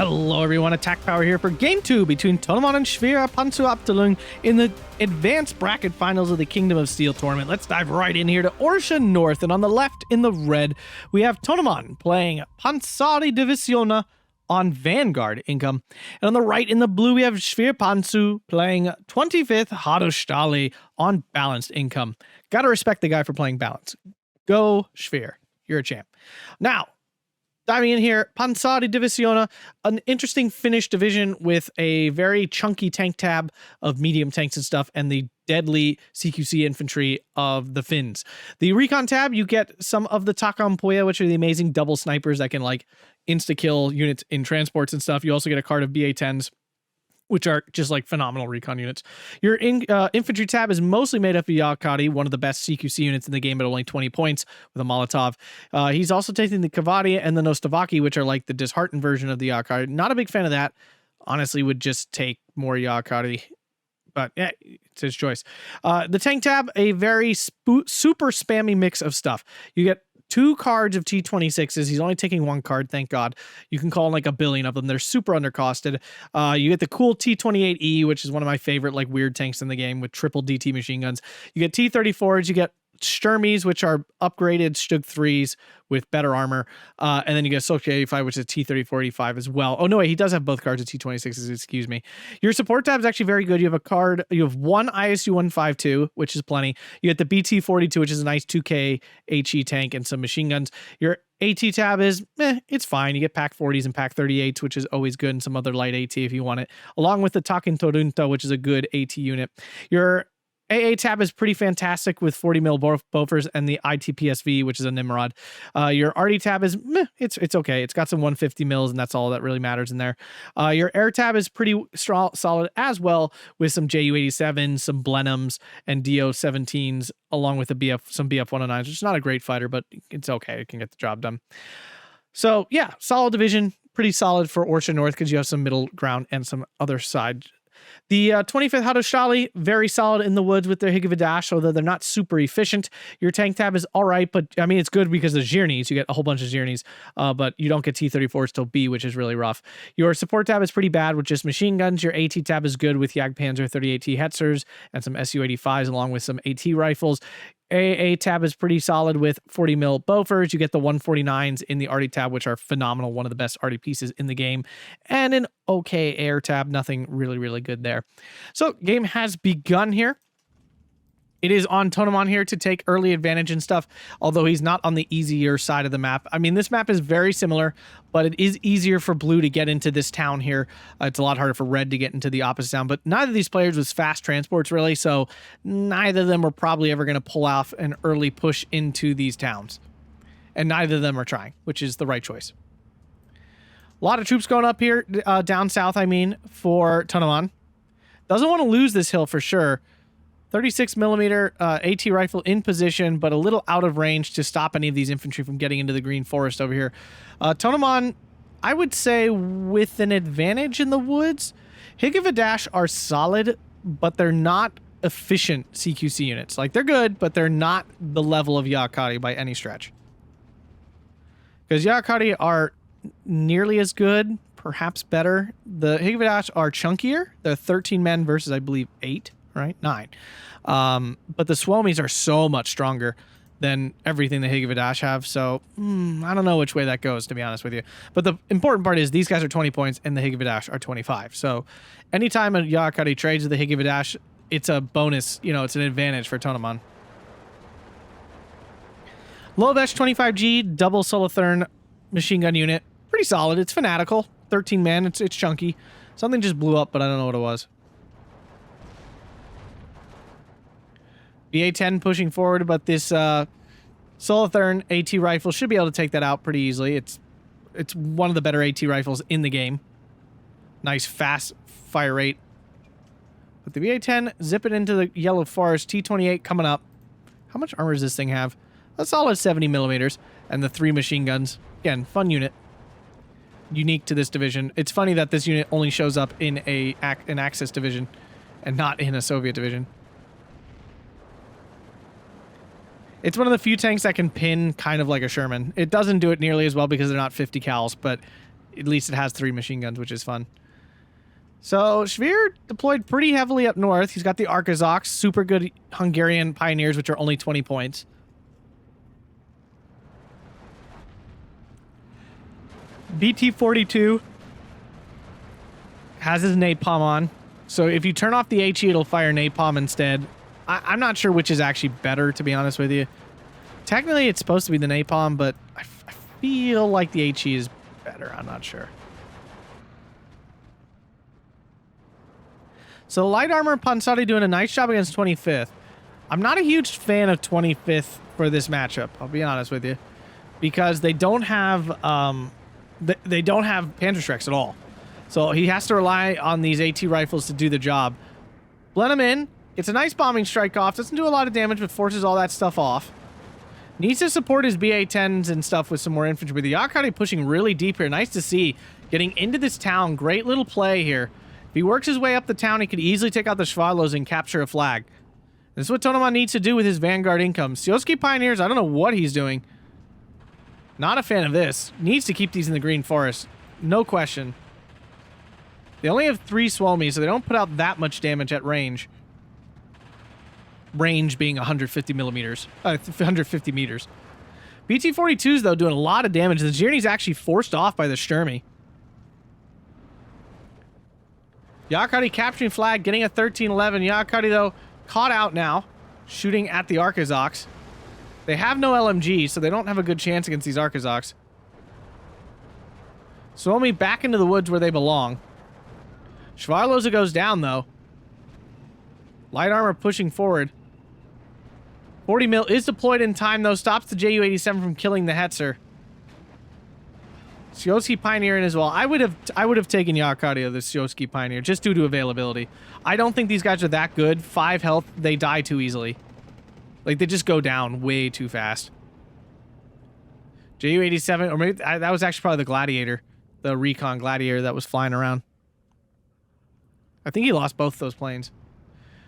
Hello everyone, Attack Power here for Game 2 between Tonnoman and Schwere Pansaridivissioona in the advanced bracket finals of the Kingdom of Steel tournament. Let's dive right in here to Orsha North, and on the left in the red, we have Tonnoman playing Pansaridivissioona on Vanguard income. And on the right in the blue, we have Schwere Pansu playing 25th Hadostalzy on balanced income. Gotta respect the guy for playing balance. Go Schwere, you're a champ. Now, diving in here, Pansaridivissioona, an interesting Finnish division with a very chunky tank tab of medium tanks and stuff, and the deadly CQC infantry of the Finns. The recon tab, you get some of the Takampoja, which are the amazing double snipers that can like insta-kill units in transports and stuff. You also get a card of BA-10s, which are just like phenomenal recon units. Your infantry tab is mostly made up of Yakari, one of the best CQC units in the game at only 20 points with a Molotov. He's also taking the Kavadi and the Nostavaki, which are like the disheartened version of the Yakari. Not a big fan of that. Honestly, would just take more Yakari. But yeah, it's his choice. The tank tab, a very super spammy mix of stuff. You get 2 cards of T26s. He's only taking 1 card, thank God. You can call in like a billion of them. They're super undercosted. You get the cool T28E, which is one of my favorite like weird tanks in the game with triple DT machine guns. You get T34s. You get Sturmies, which are upgraded Stug 3s with better armor. And then you get Soke 85, which is T3485 as well. Oh, no, wait, he does have both cards of T26s, excuse me. Your support tab is actually very good. You have a card, you have 1 ISU 152, which is plenty. You get the BT42, which is a nice 2K HE tank and some machine guns. Your AT tab is, it's fine. You get Pack 40s and Pack 38s, which is always good, and some other light AT if you want it, along with the Takin Torunta, which is a good AT unit. Your AA tab is pretty fantastic with 40 mil Bofors and the ITPSV, which is a Nimrod. Your RD tab is, it's okay. It's got some 150 mils, and that's all that really matters in there. Your air tab is pretty solid as well, with some JU-87s, some Blenheims, and DO-17s, along with some BF-109s, which is not a great fighter, but it's okay. It can get the job done. So, yeah, solid division. Pretty solid for Orsha North because you have some middle ground and some other side. The 25th Hadostalzy, very solid in the woods with their Higavadash, although they're not super efficient. Your tank tab is all right, but I mean, it's good because of Zirnis. You get a whole bunch of Zirnis, but you don't get T34s till B, which is really rough. Your support tab is pretty bad with just machine guns. Your AT tab is good with Jagdpanzer 38T Hetzers and some Su-85s, along with some AT rifles. AA tab is pretty solid with 40 mil Bofors. You get the 149s in the RD tab, which are phenomenal, one of the best RD pieces in the game, and an okay air tab, nothing really, really good there. So game has begun here. It is on Tonnoman here to take early advantage and stuff, although he's not on the easier side of the map. I mean, this map is very similar, but it is easier for blue to get into this town here. It's a lot harder for red to get into the opposite town, but neither of these players was fast transports, really, so neither of them were probably ever going to pull off an early push into these towns. And neither of them are trying, which is the right choice. A lot of troops going up here, down south, I mean, for Tonnoman. Doesn't want to lose this hill for sure. 36 millimeter AT rifle in position, but a little out of range to stop any of these infantry from getting into the green forest over here. Tonnoman, I would say, with an advantage in the woods. Higavadash are solid, but they're not efficient CQC units. Like, they're good, but they're not the level of Yakari by any stretch. Because Yakari are nearly as good, perhaps better. The Higavadash are chunkier. They're 13 men versus, I believe, 8. Right? 9. But the Swomies are so much stronger than everything the Higavadash have, so I don't know which way that goes, to be honest with you. But the important part is these guys are 20 points and the Higavadash are 25. So anytime a Yakari trades with the Higavadash, it's a bonus, you know, it's an advantage for Tonnoman. Lovesh 25G, double Solothurn machine gun unit. Pretty solid. It's fanatical. 13 man. It's chunky. Something just blew up, but I don't know what it was. BA-10 pushing forward, but this Solothurn AT rifle should be able to take that out pretty easily. It's one of the better AT rifles in the game. Nice fast fire rate. But the BA-10, zip it into the yellow forest. T-28 coming up. How much armor does this thing have? A solid 70 millimeters. And the 3 machine guns. Again, fun unit. Unique to this division. It's funny that this unit only shows up in an Axis division and not in a Soviet division. It's one of the few tanks that can pin kind of like a Sherman. It doesn't do it nearly as well because they're not 50 cals, but at least it has 3 machine guns, which is fun. So Schwere deployed pretty heavily up north. He's got the Arkazoks, super good Hungarian pioneers, which are only 20 points. BT-42 has his napalm on. So if you turn off the HE, it'll fire napalm instead. I'm not sure which is actually better, to be honest with you. Technically, it's supposed to be the napalm, but I feel like the HE is better. I'm not sure. So light armor Pansari doing a nice job against 25th. I'm not a huge fan of 25th for this matchup, I'll be honest with you, because they don't have they don't have Panzerschrecks at all. So he has to rely on these AT rifles to do the job. Blend him in, gets a nice bombing strike off, doesn't do a lot of damage, but forces all that stuff off. Needs to support his BA-10s and stuff with some more infantry. The Yakari pushing really deep here. Nice to see. Getting into this town. Great little play here. If he works his way up the town, he could easily take out the Schwalos and capture a flag. This is what Tonnoman needs to do with his Vanguard income. Sioski Pioneers, I don't know what he's doing. Not a fan of this. Needs to keep these in the Green Forest. No question. They only have 3 Swomi, so they don't put out that much damage at range. Range being 150 millimeters. 150 meters. BT-42s, though, doing a lot of damage. The Zhirny's actually forced off by the Sturmy. Yakari capturing flag, getting a 13-11. Yakari, though, caught out now, shooting at the Arkazoks. They have no LMG, so they don't have a good chance against these Arkazoks. Suomi back into the woods where they belong. Schwarloza goes down, though. Light armor pushing forward. 40 mil is deployed in time, though. Stops the Ju-87 from killing the Hetzer. Sioski Pioneer in as well. I would have taken Yakari of the Sioski Pioneer just due to availability. I don't think these guys are that good. 5 health, they die too easily. Like, they just go down way too fast. Ju-87, or maybe that was actually probably the Gladiator. The Recon Gladiator that was flying around. I think he lost both those planes.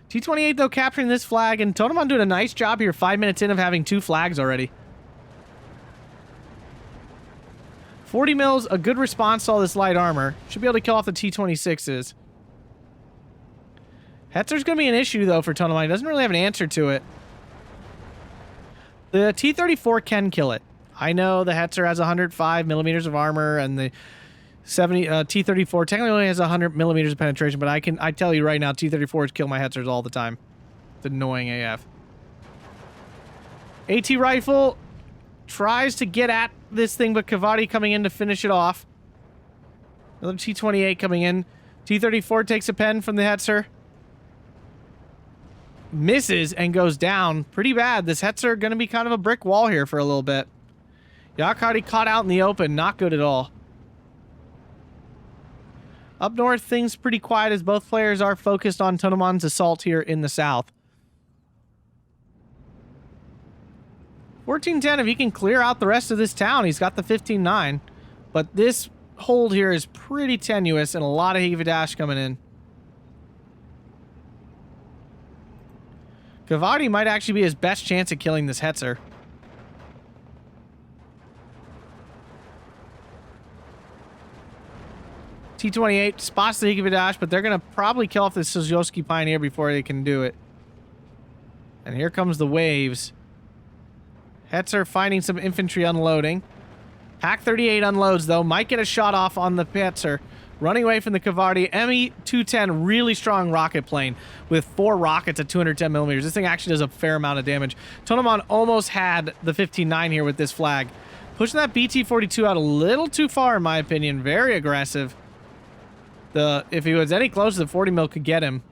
T-28, though, capturing this flag, and Tonnoman doing a nice job here 5 minutes in of having 2 flags already. 40 mils, a good response to all this light armor. Should be able to kill off the T-26s. Hetzer's going to be an issue, though, for Tonnoman. He doesn't really have an answer to it. The T-34 can kill it. I know the Hetzer has 105 millimeters of armor, and the T-34 technically only has 100 millimeters of penetration, but I tell you right now, T-34s kill my Hetzers all the time. It's annoying AF. AT rifle tries to get at this thing, but Kavadi coming in to finish it off. Another T-28 coming in. T-34 takes a pen from the Hetzer. Misses and goes down. Pretty bad. This Hetzer going to be kind of a brick wall here for a little bit. Yakari caught out in the open. Not good at all. Up north, things pretty quiet as both players are focused on Tonnoman's assault here in the south. 14-10, if he can clear out the rest of this town, he's got the 15-9. But this hold here is pretty tenuous and a lot of heavy dash coming in. Kavadi might actually be his best chance at killing this Hetzer. T-28 spots the Hikividash, but they're going to probably kill off the Suzuki Pioneer before they can do it. And here comes the waves. Hetzer finding some infantry unloading. Pak-38 unloads, though. Might get a shot off on the Hetzer. Running away from the Kavardi. Me-210, really strong rocket plane with 4 rockets at 210 millimeters. This thing actually does a fair amount of damage. Tonnoman almost had the 15-9 here with this flag. Pushing that BT-42 out a little too far, in my opinion. Very aggressive. If he was any closer, the 40 mil could get him.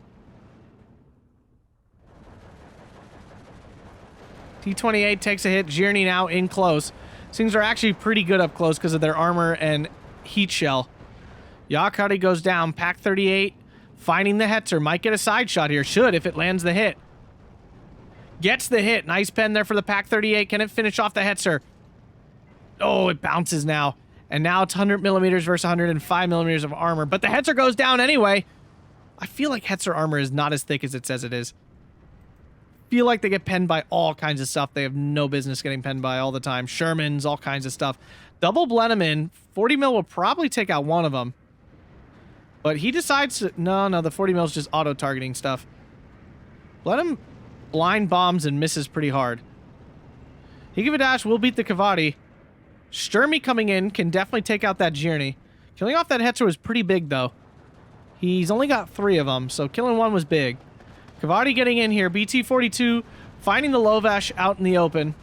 T-28 takes a hit. Zhirny now in close. Things are actually pretty good up close because of their armor and heat shell. Yakari goes down. Pak-38 finding the Hetzer. Might get a side shot here. Should if it lands the hit. Gets the hit. Nice pen there for the Pak-38. Can it finish off the Hetzer? Oh, it bounces now. And now it's 100 millimeters versus 105 millimeters of armor. But the Hetzer goes down anyway. I feel like Hetzer armor is not as thick as it says it is. feel like they get penned by all kinds of stuff they have no business getting penned by all the time. Shermans, all kinds of stuff. Double Blenheim, 40 mil will probably take out one of them. But he decides to... No, the 40 mil is just auto-targeting stuff. Blenheim blind bombs and misses pretty hard. Higivadash will beat the Kavadi. Sturmy coming in can definitely take out that Journey. Killing off that Hetzer was pretty big, though. He's only got 3 of them, so killing one was big. Kavadi getting in here. BT-42 finding the Lovash out in the open.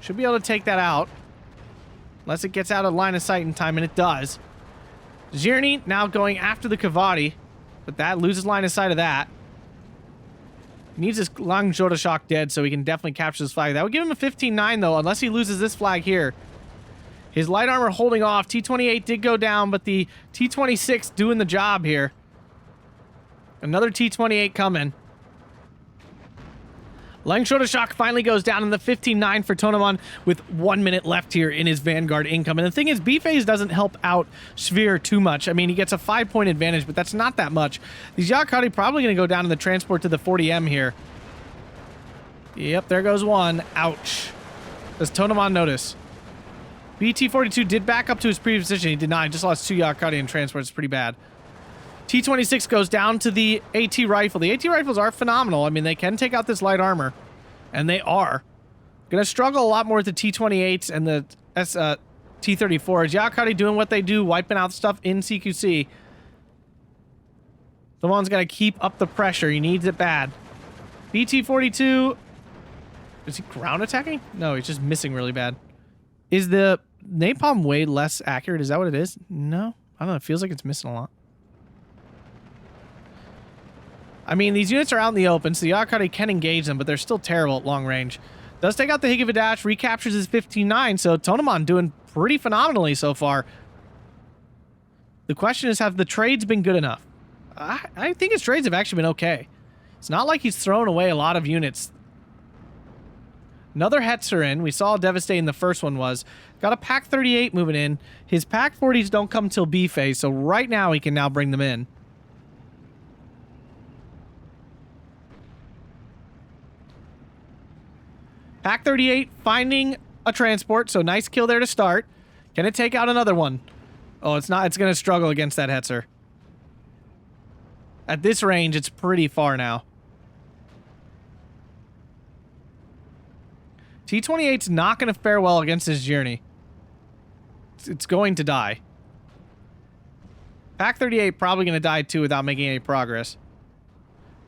Should be able to take that out. Unless it gets out of line of sight in time, and it does. Journey now going after the Kavadi, but that loses line of sight of that. Needs his Lang Jodashok dead, so he can definitely capture this flag. That would give him a 15-9, though, unless he loses this flag here. His light armor holding off. T-28 did go down, but the T-26 doing the job here. Another T-28 coming. Lang Jodashok finally goes down in the 15-9 for Tonnoman with 1 minute left here in his Vanguard income. And the thing is, B-Phase doesn't help out Schwere too much. I mean, he gets a 5-point advantage, but that's not that much. These Yakari probably going to go down in the transport to the 40M here. Yep, there goes one. Ouch. Does Tonnoman notice? BT-42 did back up to his previous position. He did not. He just lost 2 Yakari in transport. It's pretty bad. T-26 goes down to the AT rifle. The AT rifles are phenomenal. I mean, they can take out this light armor. And they are. Going to struggle a lot more with the T-28s and the T-34s. Yakari doing what they do, wiping out stuff in CQC. Someone's got to keep up the pressure. He needs it bad. BT-42... Is he ground attacking? No, he's just missing really bad. Is the napalm way less accurate? Is that what it is? No. I don't know. It feels like it's missing a lot. I mean, these units are out in the open, so the Yakari can engage them, but they're still terrible at long range. Does take out the Higivadash, recaptures his 15-9, so Tonnoman doing pretty phenomenally so far. The question is, have the trades been good enough? I think his trades have actually been okay. It's not like he's thrown away a lot of units. Another Hetzer in. We saw how devastating the first one was. Got a Pack 38 moving in. His Pack 40s don't come till B phase, so right now he can now bring them in. Pack 38 finding a transport, so nice kill there to start. Can it take out another one? Oh, it's not. It's going to struggle against that Hetzer. At this range, it's pretty far now. T-28's not going to fare well against his Journey. It's going to die. Pack 38 probably going to die too without making any progress.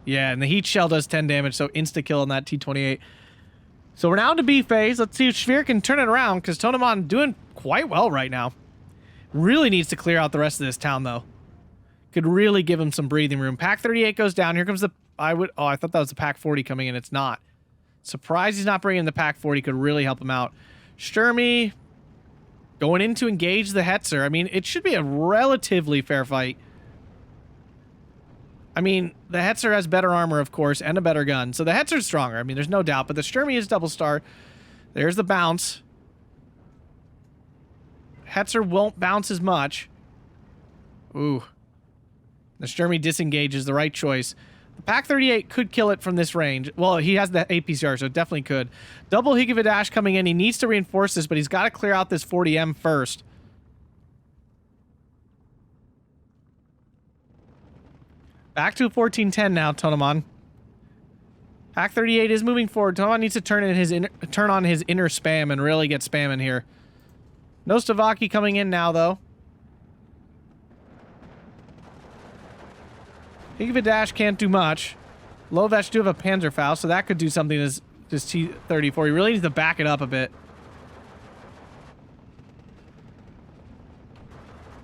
Yeah, and the heat shell does 10 damage, so insta-kill on that T-28. So we're now into B phase. Let's see if Schwere can turn it around, because Tonnoman doing quite well right now. Really needs to clear out the rest of this town, though. Could really give him some breathing room. Pack 38 goes down. Here comes the... Oh, I thought that was the Pack 40 coming in. It's not. Surprised he's not bringing the Pack 40. Could really help him out. Sturmy going in to engage the Hetzer. I mean, it should be a relatively fair fight. I mean, the Hetzer has better armor, of course, and a better gun. So the Hetzer's stronger. I mean, there's no doubt. But the Sturmy is double star. There's the bounce. Hetzer won't bounce as much. Ooh. The Sturmy disengages, the right choice. The Pack 38 could kill it from this range. Well, he has the APCR, so it definitely could. Double Higivadash coming in. He needs to reinforce this, but he's got to clear out this 40M first. Back to 1410 now, Tonnoman. Pack 38 is moving forward. Tonnoman needs to turn on his inner spam and really get spamming here. No Stavaki coming in now, though. Higivadash can't do much. Lovash do have a Panzerfaust, so that could do something to this T-34. He really needs to back it up a bit.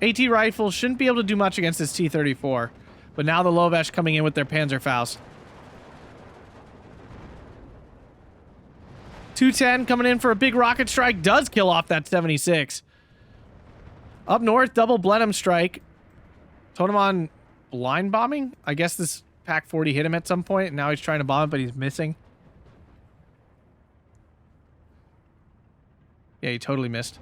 AT rifles shouldn't be able to do much against this T-34. But now the Lovash coming in with their Panzerfaust. 210 coming in for a big rocket strike. Does kill off that 76. Up north, double Blenheim strike. Tonnoman blind bombing? I guess this Pack 40 hit him at some point, and now he's trying to bomb it, but he's missing. Yeah, he totally missed.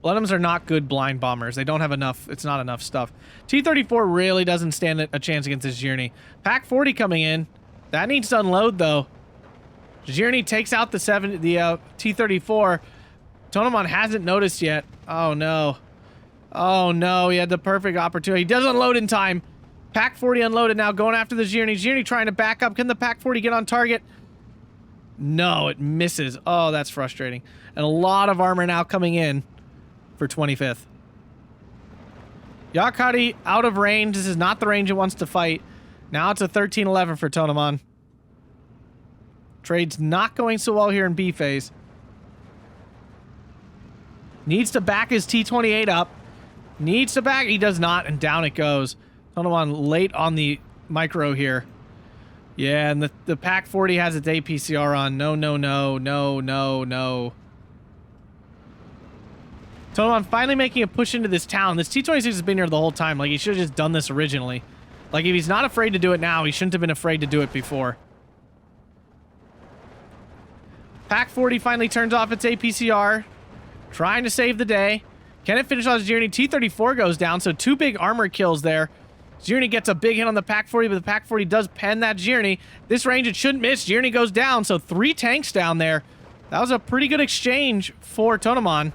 Blenheims are not good blind bombers. They don't have enough. It's not enough stuff. T-34 really doesn't stand a chance against this Zhirny. Pack 40 coming in. That needs to unload, though. Zhirny takes out the T-34. Tonnoman hasn't noticed yet. Oh, no. Oh, no. He had the perfect opportunity. He does unload in time. Pack 40 unloaded now, going after the Zhirny. Zhirny trying to back up. Can the Pack 40 get on target? No, it misses. Oh, that's frustrating. And a lot of armor now coming in for 25th. Yakari out of range. This is not the range it wants to fight. Now it's a 13-11 for Tonnoman. Trade's not going so well here in B phase. Needs to back his T-28 up. Needs to back. He does not, and down it goes. Tonnoman late on the micro here. Yeah, and the Pack 40 has its APCR on. No, no, no, no, no, no. Tonnoman finally making a push into this town. This T-26 has been here the whole time. Like, he should have just done this originally. Like, if he's not afraid to do it now, he shouldn't have been afraid to do it before. Pack 40 finally turns off its APCR. Trying to save the day. Can it finish off Zhirny? T-34 goes down, so 2 big armor kills there. Zhirny gets a big hit on the Pack 40, but the Pack 40 does pen that Zhirny. This range, it shouldn't miss. Zhirny goes down, so 3 tanks down there. That was a pretty good exchange for Tonnoman.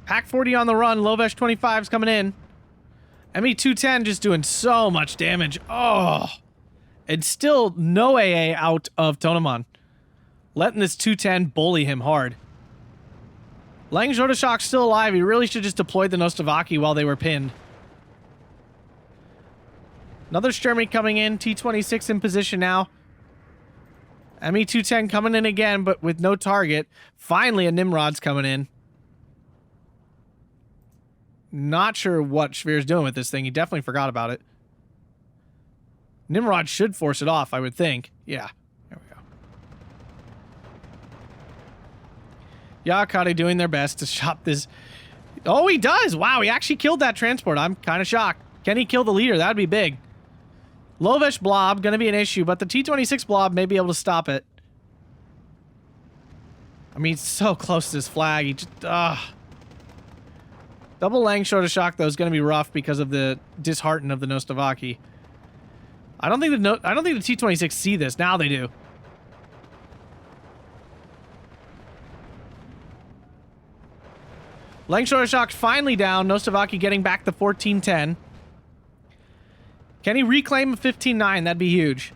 Pack 40 on the run. Lovesh 25's coming in. ME-210 just doing so much damage. Oh. And still no AA out of Tonnoman. Letting this 210 bully him hard. Lang Zhodashok's still alive. He really should just deploy the Nostovaki while they were pinned. Another Sturmy coming in. T-26 in position now. ME-210 coming in again, but with no target. Finally, a Nimrod's coming in. Not sure what Schwere's doing with this thing. He definitely forgot about it. Nimrod should force it off, I would think. Yeah. There we go. Yakari doing their best to stop this. Oh, he does! Wow, he actually killed that transport. I'm kind of shocked. Can he kill the leader? That would be big. Lovesh blob, going to be an issue, but the T-26 blob may be able to stop it. I mean, he's so close to this flag. He just... Double Lang Zhodashok, though, is going to be rough because of the dishearten of the Nostovaki. I don't think the T-26 see this. Now they do. Lang Zhodashok finally down. Nostovaki getting back the 14-10. Can he reclaim a 15-9? That'd be huge.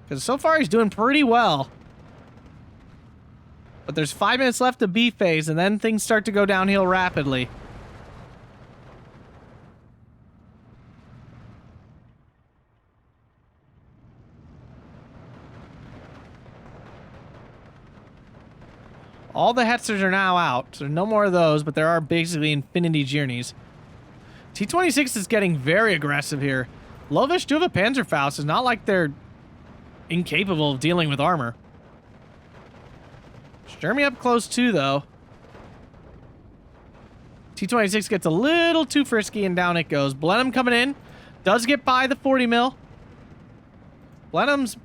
Because so far he's doing pretty well. But there's 5 minutes left of B phase, and then things start to go downhill rapidly. All the Hetzers are now out, so no more of those, but there are basically infinity Zhirnys. T-26 is getting very aggressive here. Lovesh do have a Panzerfaust. It's not like they're incapable of dealing with armor. Sturmy up close too, though. T-26 gets a little too frisky and down it goes. Blenheim coming in. Does get by the 40 mil. Blenheim's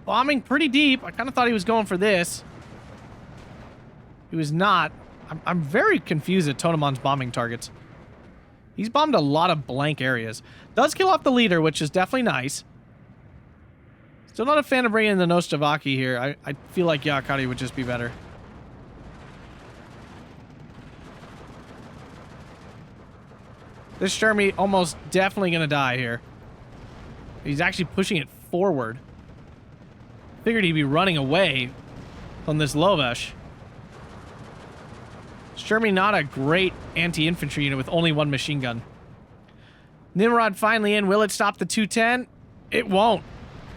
bombing pretty deep. I kind of thought he was going for this. He was not. I'm very confused at Tonnoman's bombing targets. He's bombed a lot of blank areas. Does kill off the leader, which is definitely nice. Still not a fan of bringing in the Nostovaki here. I feel like Yakari would just be better. This Sturmy almost definitely going to die here. He's actually pushing it forward. Figured he'd be running away from this Lovesh. Sturmy not a great anti-infantry unit with only 1 machine gun. Nimrod finally in. Will it stop the 210? It won't.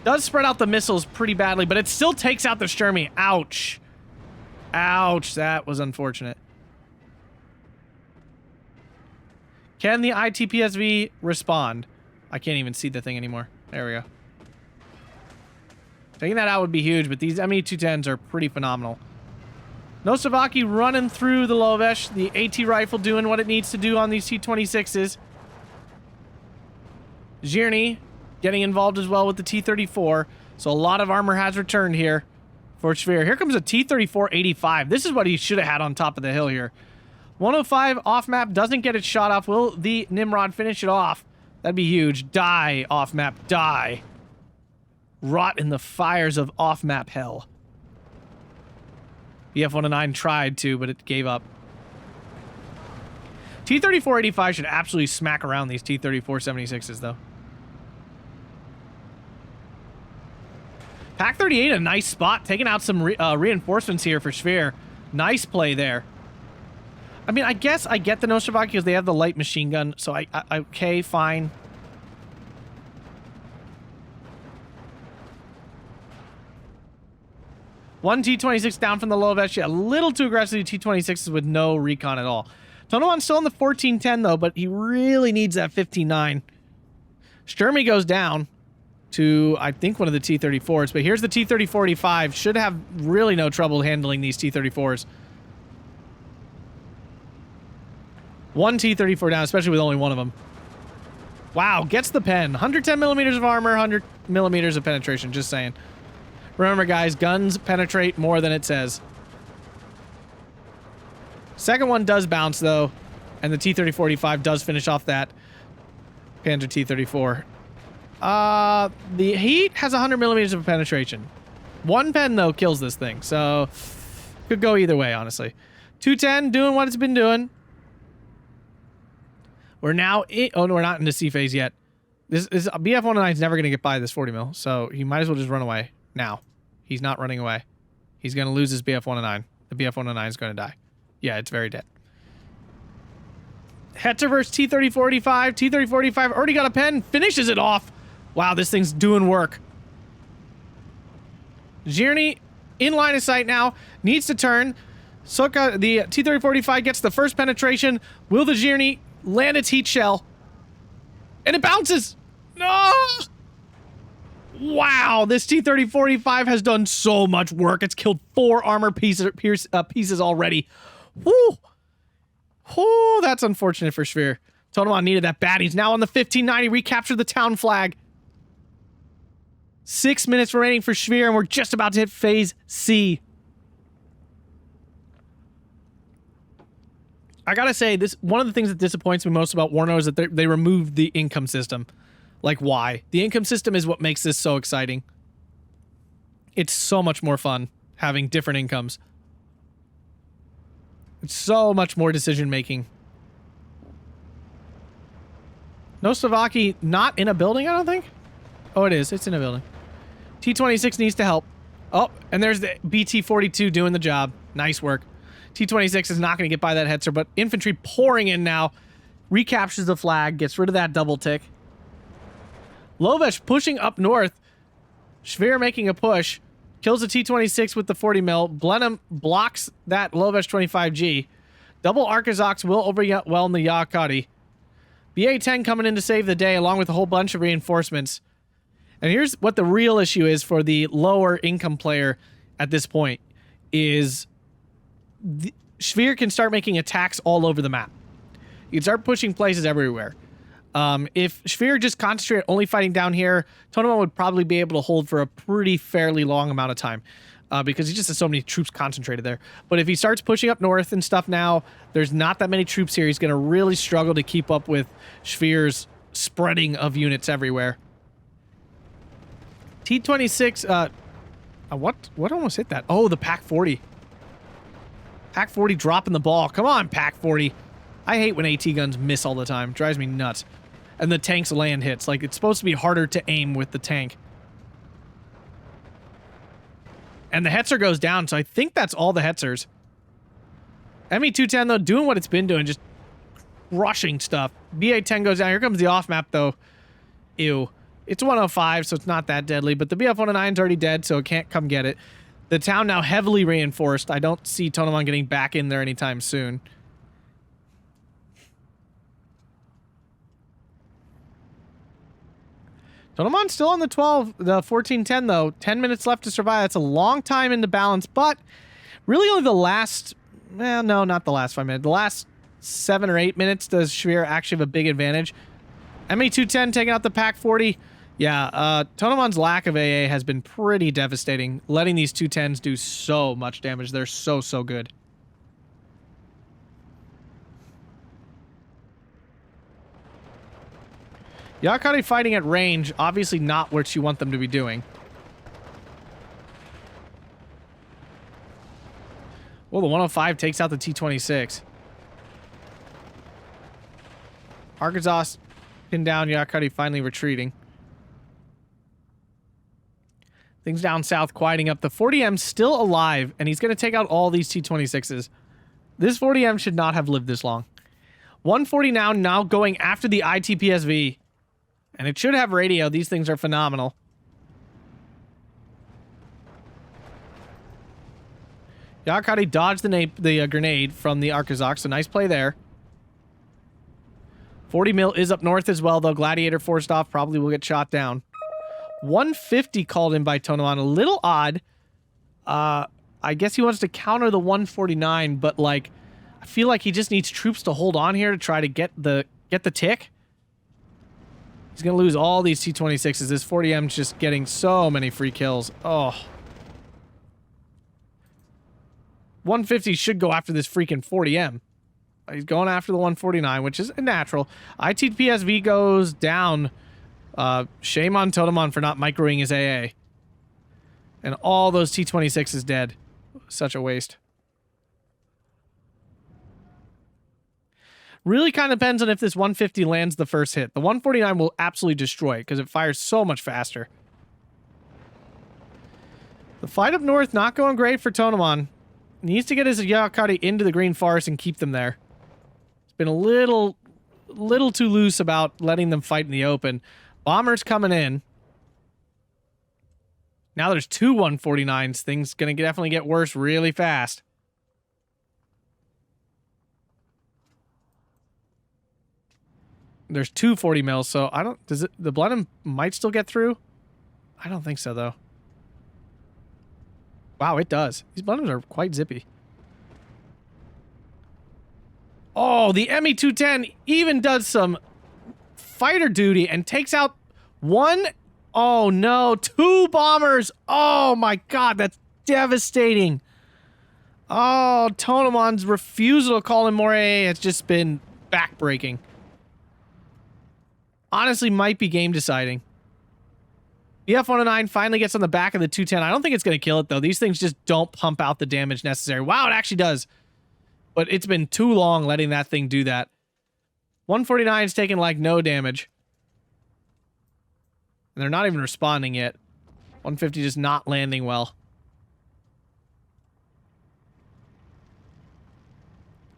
Does spread out the missiles pretty badly, but it still takes out the Sturmy. Ouch. Ouch. That was unfortunate. Can the ITPSV respond? I can't even see the thing anymore. There we go. Taking that out would be huge, but these ME-210s are pretty phenomenal. Nostovaki running through the Lovesh. The AT rifle doing what it needs to do on these T-26s. Zhirny getting involved as well with the T-34. So a lot of armor has returned here for Schwere. Here comes a T-34-85. This is what he should have had on top of the hill here. 105 off map, doesn't get its shot off. Will the Nimrod finish it off? That'd be huge. Die, off map, die. Rot in the fires of off map hell. BF-109 tried to, but it gave up. T-34-85 should absolutely smack around these T-34-76s, though. Pac-38, a nice spot, taking out some reinforcements here for Schwere. Nice play there. I mean, I guess I get the Nostrovaki because they have the light machine gun, so okay, fine. One T-26 down from the Lovesh. Yeah, a little too aggressive T-26s with no recon at all. Tonnoman's still on the 14-10, though, but he really needs that 15-9. Sturmy goes down to, I think, one of the T-34s, but here's the T-34-85. Should have really no trouble handling these T-34s. One T-34 down, especially with only one of them. Wow, gets the pen. 110 millimeters of armor, 100 millimeters of penetration, just saying. Remember, guys, guns penetrate more than it says. Second one does bounce, though, and the T-34-85 does finish off that Panzer T-34. The Heat has 100 millimeters of penetration. One pen, though, kills this thing, so could go either way, honestly. 210 doing what it's been doing. We're now oh, no, we're not in the C phase yet. This BF-109 is never going to get by this 40 mil, so he might as well just run away now. He's not running away. He's going to lose his BF-109. The BF-109 is going to die. Yeah, it's very dead. Hetzer versus T-34-85. T-34-85 already got a pen. Finishes it off. Wow, this thing's doing work. Zhirny in line of sight now. Needs to turn. Soka, the T-34-85 gets the first penetration. Will the Zhirny land its heat shell? And it bounces! No! Wow, this T-34-85 has done so much work. It's killed 4 armor pieces already. Woo! Woo, that's unfortunate for Schwere. Tonnoman needed that bad. He's now on the 1590. Recaptured the town flag. 6 minutes remaining for Schwere, and we're just about to hit Phase C. I gotta say, this one of the things that disappoints me most about Warno is that they removed the income system. Like, why? The income system is what makes this so exciting. It's so much more fun having different incomes. It's so much more decision-making. Nostrovaki not in a building, I don't think? Oh, it is. It's in a building. T-26 needs to help. Oh, and there's the BT-42 doing the job. Nice work. T-26 is not going to get by that Hetzer, but infantry pouring in now. Recaptures the flag, gets rid of that double tick. Lovesh pushing up north. Schwere making a push. Kills the T-26 with the 40 mil. Blenheim blocks that Lovesh 25G. Double Arkazox will overwhelm the Yakati. BA-10 coming in to save the day along with a whole bunch of reinforcements. And here's what the real issue is for the lower income player at this point is Schwere can start making attacks all over the map. You can start pushing places everywhere. If Schwere just concentrated only fighting down here, Tonnoman would probably be able to hold for a pretty fairly long amount of time because he just has so many troops concentrated there. But if he starts pushing up north and stuff now, there's not that many troops here. He's going to really struggle to keep up with Schwere's spreading of units everywhere. T-26, what almost hit that? Oh, the Pac-40. Pac-40 dropping the ball. Come on, Pac-40. I hate when AT guns miss all the time. Drives me nuts. And the tanks land hits. Like, it's supposed to be harder to aim with the tank. And the Hetzer goes down, so I think that's all the Hetzers. ME-210, though, doing what it's been doing. Just crushing stuff. BA-10 goes down. Here comes the off-map, though. Ew. It's 105, so it's not that deadly. But the BF-109's already dead, so it can't come get it. The town now heavily reinforced. I don't see Tonnoman getting back in there anytime soon. Tonnoman's still on the 14-10, though. 10 minutes left to survive. That's a long time into balance, but really only the last... Well, no, not the last 5 minutes. The last 7 or 8 minutes does Schwere actually have a big advantage. ME-210 taking out the Pac-40. Yeah, Tonnoman's lack of AA has been pretty devastating, letting these 210s do so much damage. They're so, so good. Yakari fighting at range, obviously not what you want them to be doing. Well, the 105 takes out the T-26. Arkansas pinned down, Yakari finally retreating. Things down south quieting up. The 40M's still alive, and he's going to take out all these T-26s. This 40M should not have lived this long. 140 now going after the ITPSV. And it should have radio. These things are phenomenal. Yakari dodged the grenade from the Arkansas, so nice play there. 40 mil is up north as well, though. Gladiator forced off, probably will get shot down. 150 called in by Tonnoman. A little odd. I guess he wants to counter the 149, but like, I feel like he just needs troops to hold on here to try to get the tick. He's gonna lose all these T-26s. This 40M's just getting so many free kills. Oh. 150 should go after this freaking 40M. He's going after the 149, which is natural. ITPSV goes down. Shame on Tonnoman for not microing his AA. And all those T-26 is dead. Such a waste. Really kind of depends on if this 150 lands the first hit. The 149 will absolutely destroy it because it fires so much faster. The fight up north not going great for Tonnoman. Needs to get his Yakari into the green forest and keep them there. It's been a little too loose about letting them fight in the open. Bombers coming in. Now there's two 149s. Things gonna definitely get worse really fast. There's two 40 mils, so I don't... Does it... The Blenheim might still get through? I don't think so, though. Wow, it does. These Blenheims are quite zippy. Oh, the ME-210 even does some fighter duty and takes out one... Oh, no. Two bombers. Oh, my God. That's devastating. Oh, Tonnoman's refusal to call in more AA has just been backbreaking. Honestly, might be game deciding. BF-109 finally gets on the back of the 210. I don't think it's going to kill it, though. These things just don't pump out the damage necessary. Wow, it actually does. But it's been too long letting that thing do that. 149's taking, like, no damage. And they're not even responding yet. 150 just not landing well.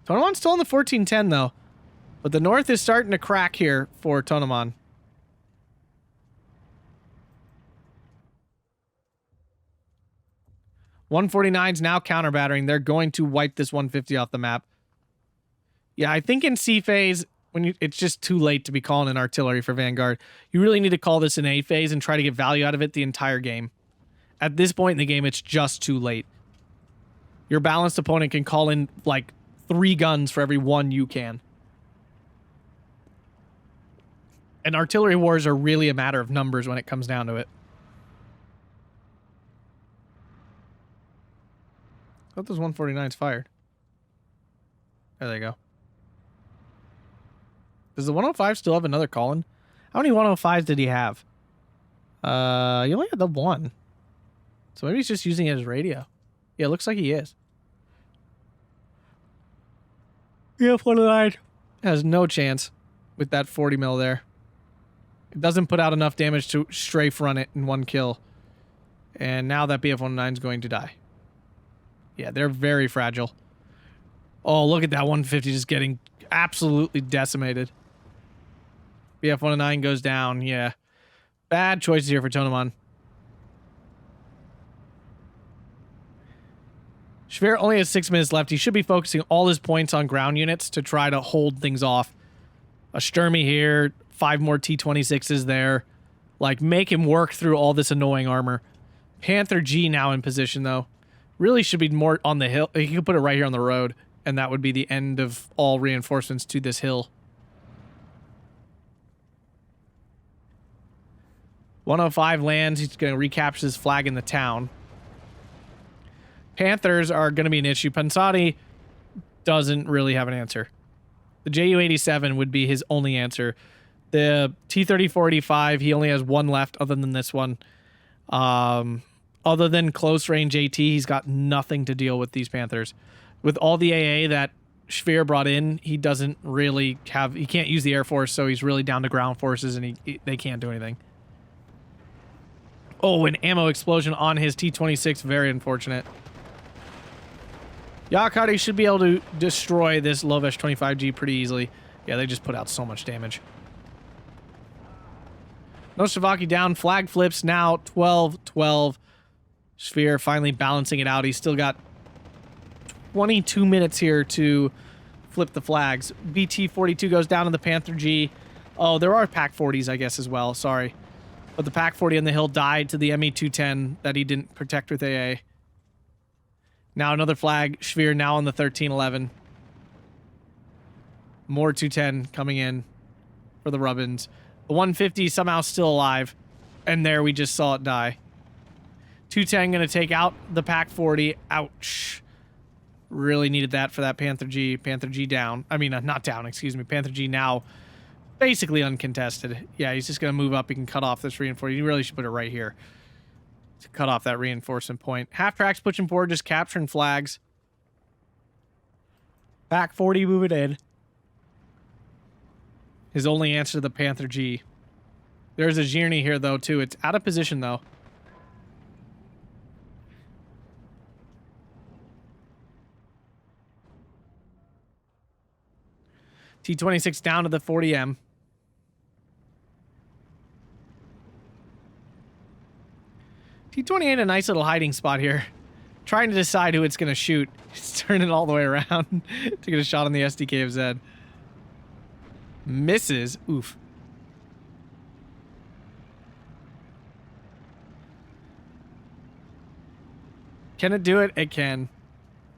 Tonnoman's still in the 1410, though. But the north is starting to crack here for Tonnoman. .149's now counter-battering. They're going to wipe this 150 off the map. Yeah, I think in C phase, it's just too late to be calling in artillery for Vanguard. You really need to call this in A phase and try to get value out of it the entire game. At this point in the game, it's just too late. Your balanced opponent can call in, like, 3 guns for every 1 you can. And artillery wars are really a matter of numbers when it comes down to it. I thought those 149s fired. There they go. Does the 105 still have another call-in? How many 105s did he have? He only had the 1. So maybe he's just using it as radio. Yeah, it looks like he is. BF-109 has no chance with that 40 mil there. It doesn't put out enough damage to strafe run it in 1 kill. And now that BF-109 is going to die. Yeah, they're very fragile. Oh, look at that 150 just getting absolutely decimated. BF-109 goes down, yeah. Bad choices here for Tonnoman. Schwere only has 6 minutes left. He should be focusing all his points on ground units to try to hold things off. A Sturmy here, 5 more T-26s there. Like, make him work through all this annoying armor. Panther G now in position, though. Really should be more on the hill. He could put it right here on the road, and that would be the end of all reinforcements to this hill. 105 lands. He's going to recapture his flag in the town. Panthers are going to be an issue. Pansari doesn't really have an answer. The Ju-87 would be his only answer. The T-34-85, he only has one left other than this one. Other than close range AT, he's got nothing to deal with these Panthers. With all the AA that Schwere brought in, he doesn't really have... He can't use the Air Force, so he's really down to ground forces, and they can't do anything. Oh, an ammo explosion on his T-26. Very unfortunate. Yakari should be able to destroy this Lovesh 25G pretty easily. Yeah, they just put out so much damage. Noshavaki down. Flag flips now. 12-12. Schwere finally balancing it out. He's still got 22 minutes here to flip the flags. BT-42 goes down to the Panther G. Oh, there are PAC-40s, I guess, as well. Sorry. But the PAC-40 on the hill died to the ME-210 that he didn't protect with AA. Now another flag. Schwere now on the 13-11. More 210 coming in for the Rubbins. The 150 somehow still alive. And there we just saw it die. 210 going to take out the PAC-40. Ouch. Really needed that for that Panther G. Panther G down. I mean, not down, excuse me. Panther G now basically uncontested. Yeah, he's just going to move up. He can cut off this reinforcement. You really should put it right here to cut off that reinforcement point. Half tracks pushing forward, just capturing flags. PAC-40 moving in. His only answer to the Panther G. There's a Zhirny here, though, too. It's out of position, though. T-26 down to the 40M. T-28 a nice little hiding spot here. Trying to decide who it's going to shoot. He's turning it all the way around to get a shot on the SDKFZ. Misses. Oof. Can it do it? It can.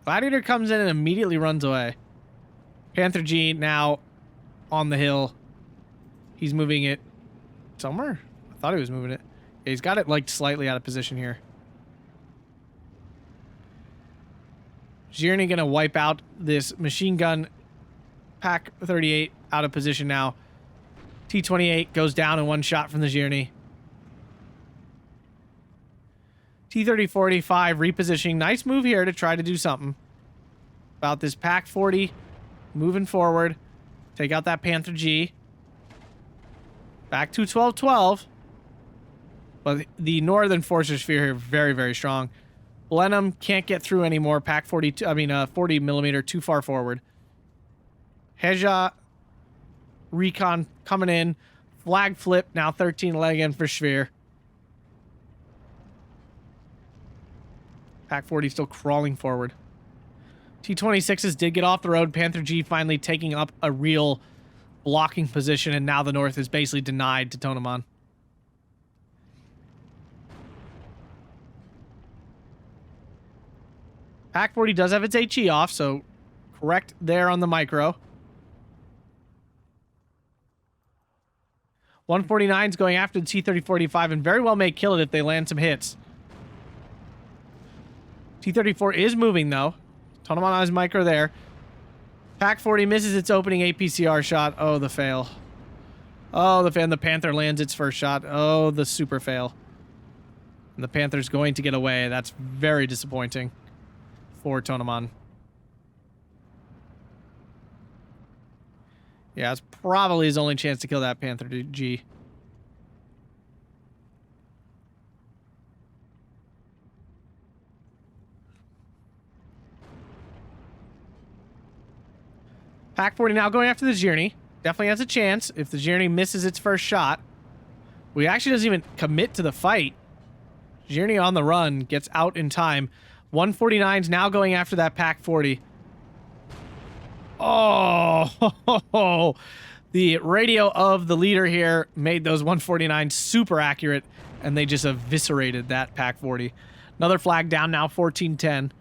Gladiator comes in and immediately runs away. Panther G now on the hill. He's moving it somewhere. I thought he was moving it. Yeah, he's got it like slightly out of position here. Zhirny gonna wipe out this machine gun. PAC-38 out of position now. T-28 goes down in one shot from the Zhirny. T-30-45 repositioning. Nice move here to try to do something about this PAC-40. Moving forward. Take out that Panther G. Back to 12-12. But the northern forces sphere here very, very strong. Blenheim can't get through anymore. PAC-42, I mean, 40 millimeter too far forward. Heja recon coming in. Flag flip now 13 again for Schwere. PAC-40 still crawling forward. T-26s did get off the road. Panther G finally taking up a real blocking position, and now the north is basically denied to Tonnoman. PAC-40 does have its HE off, so correct there on the micro. 149's going after the T-30-45 and very well may kill it if they land some hits. T-34 is moving, though. Tonnoman on his micro there. PAC-40 misses its opening APCR shot. Oh, the fail. Oh, the fail. And the Panther lands its first shot. Oh, the super fail. And the Panther's going to get away. That's very disappointing for Tonnoman. Yeah, it's probably his only chance to kill that Panther G. PAC-40 now going after the Zhirny. Definitely has a chance if the Zhirny misses its first shot. We actually doesn't even commit to the fight. Zhirny on the run, gets out in time. 149's now going after that PAC-40. Oh, the radio of the leader here made those 149s super accurate, and they just eviscerated that PAC-40. Another flag down now, 14-10.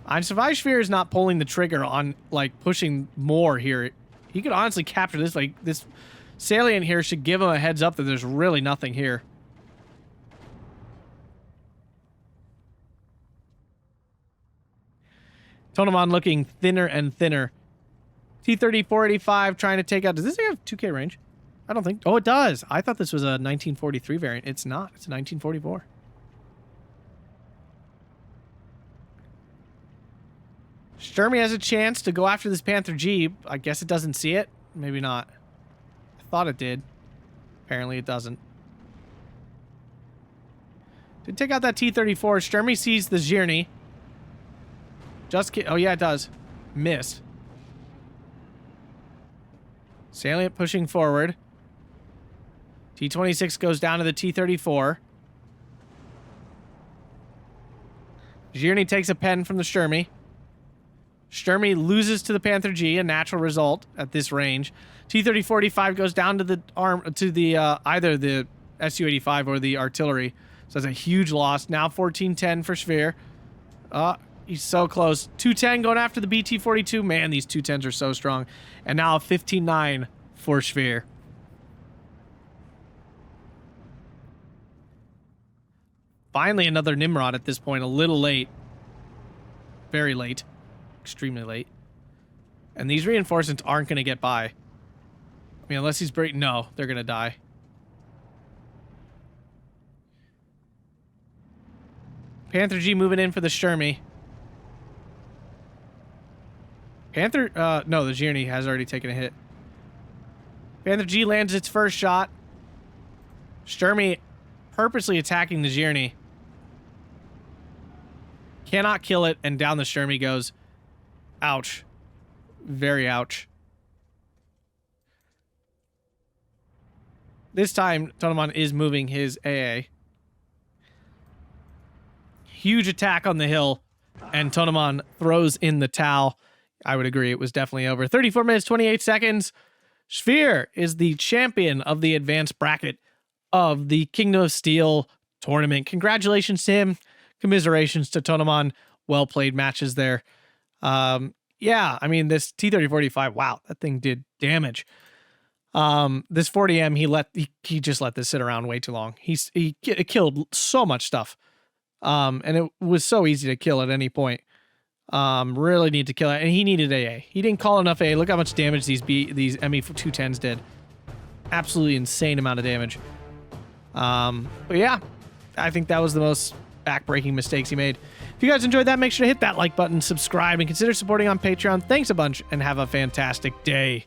I'm surprised Schwere is not pulling the trigger on, like, pushing more here. He could honestly capture this, like, this salient here should give him a heads up that there's really nothing here. Tonnoman looking thinner and thinner. T-30-485 trying to take out... Does this thing have 2K range? I don't think... Oh, it does. I thought this was a 1943 variant. It's not. It's a 1944. Sturmy has a chance to go after this Panther G. I guess it doesn't see it. Maybe not. I thought it did. Apparently it doesn't. Did take out that T-34. Sturmy sees the Zhirny. Oh, yeah, it does. Missed. Salient pushing forward. T-26 goes down to the T-34. Zhirny takes a pen from the Sturmy. Sturmy loses to the Panther G, a natural result at this range. T-30-45 goes down to the either the Su-85 or the artillery. So that's a huge loss. Now 14-10 for Schwere. He's so close. 210 going after the BT-42. Man, these 210s are so strong. And now 15-9 for Schwere. Finally, another Nimrod at this point. A little late. Very late. Extremely late. And these reinforcements aren't going to get by. I mean, unless he's breaking... No, they're going to die. Panther G moving in for the Sturmy. Panther... no, the Zhirny has already taken a hit. Panther G lands its first shot. Sturmy purposely attacking the Zhirny. Cannot kill it, and down the Sturmy goes. Ouch. Very ouch. This time, Tonnoman is moving his AA. Huge attack on the hill, and Tonnoman throws in the towel. I would agree, it was definitely over. 34 minutes, 28 seconds. Schwere is the champion of the advanced bracket of the Kingdom of Steel tournament. Congratulations to him. Commiserations to Tonnoman. Well-played matches there. Yeah, I mean, this T-30-45, wow, that thing did damage. This 40M, he just let this sit around way too long. He killed so much stuff. And it was so easy to kill at any point. Really need to kill it, and he needed AA. He didn't call enough AA. Look how much damage these ME210s did. Absolutely insane amount of damage. But yeah, I think that was the most back-breaking mistakes he made. If you guys enjoyed that, make sure to hit that like button, subscribe, and consider supporting on Patreon. Thanks a bunch, and have a fantastic day.